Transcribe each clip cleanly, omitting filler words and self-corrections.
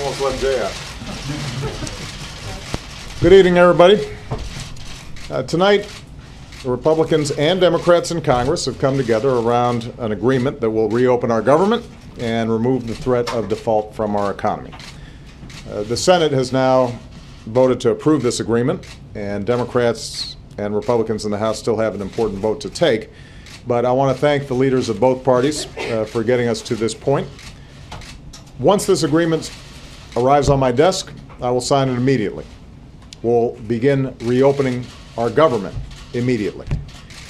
Almost let Jay out. Good evening, everybody. Tonight, the Republicans and Democrats in Congress have come together around an agreement that will reopen our government and remove the threat of default from our economy. The Senate has now voted to approve this agreement, and Democrats and Republicans in the House still have an important vote to take. But I want to thank the leaders of both parties for getting us to this point. Once this agreement arrives on my desk, I will sign it immediately. We'll begin reopening our government immediately.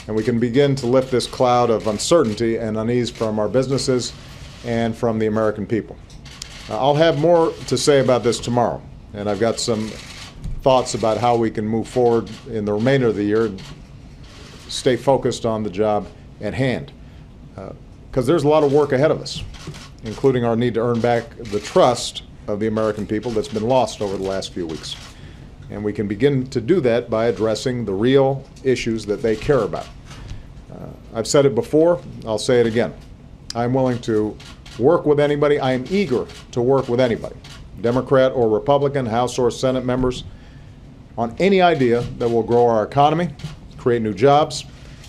And we can begin to lift this cloud of uncertainty and unease from our businesses and from the American people. I'll have more to say about this tomorrow, and I've got some thoughts about how we can move forward in the remainder of the year and stay focused on the job at hand. Because there's a lot of work ahead of us, including our need to earn back the trust of the American people that's been lost over the last few weeks. And we can begin to do that by addressing the real issues that they care about. I've said it before, I'll say it again. I'm willing to work with anybody. I am eager to work with anybody, Democrat or Republican, House or Senate members, on any idea that will grow our economy, create new jobs,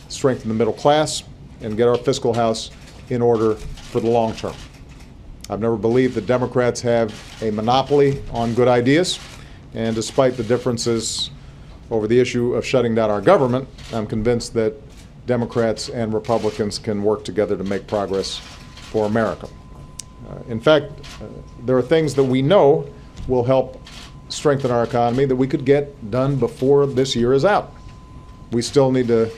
strengthen the middle class, and get our fiscal house in order for the long term. I've never believed that Democrats have a monopoly on good ideas, and despite the differences over the issue of shutting down our government, I'm convinced that Democrats and Republicans can work together to make progress for America. In fact, there are things that we know will help strengthen our economy that we could get done before this year is out. We still need to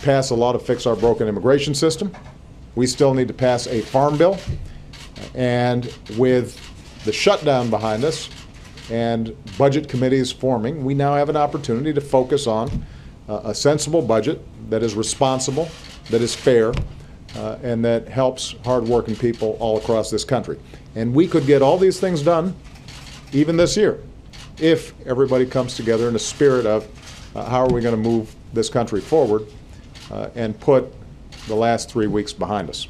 pass a law to fix our broken immigration system. We still need to pass a farm bill. And with the shutdown behind us and budget committees forming, we now have an opportunity to focus on a sensible budget that is responsible, that is fair, and that helps hardworking people all across this country. And we could get all these things done even this year if everybody comes together in a spirit of how are we going to move this country forward and put the last 3 weeks behind us.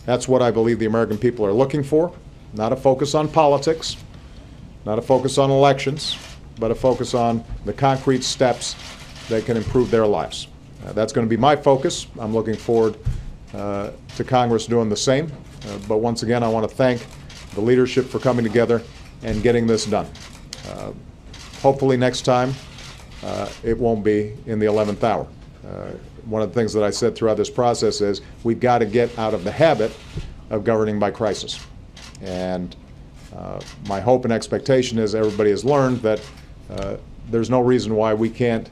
That's what I believe the American people are looking for, not a focus on politics, not a focus on elections, but a focus on the concrete steps that can improve their lives. That's going to be my focus. I'm looking forward to Congress doing the same. But once again, I want to thank the leadership for coming together and getting this done. Hopefully next time it won't be in the 11th hour. One of the things that I said throughout this process is we've got to get out of the habit of governing by crisis. And my hope and expectation is everybody has learned that there's no reason why we can't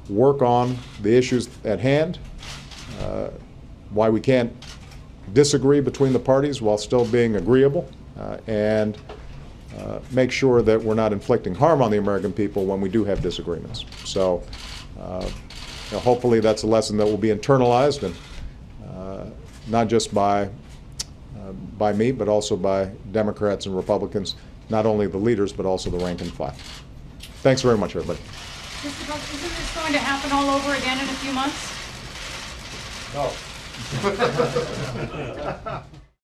work on the issues at hand, why we can't disagree between the parties while still being agreeable, and make sure that we're not inflicting harm on the American people when we do have disagreements. So hopefully that's a lesson that will be internalized, and not just by me, but also by Democrats and Republicans, not only the leaders, but also the rank and file. Thanks very much, everybody. Mr. Buck, isn't this going to happen all over again in a few months? No.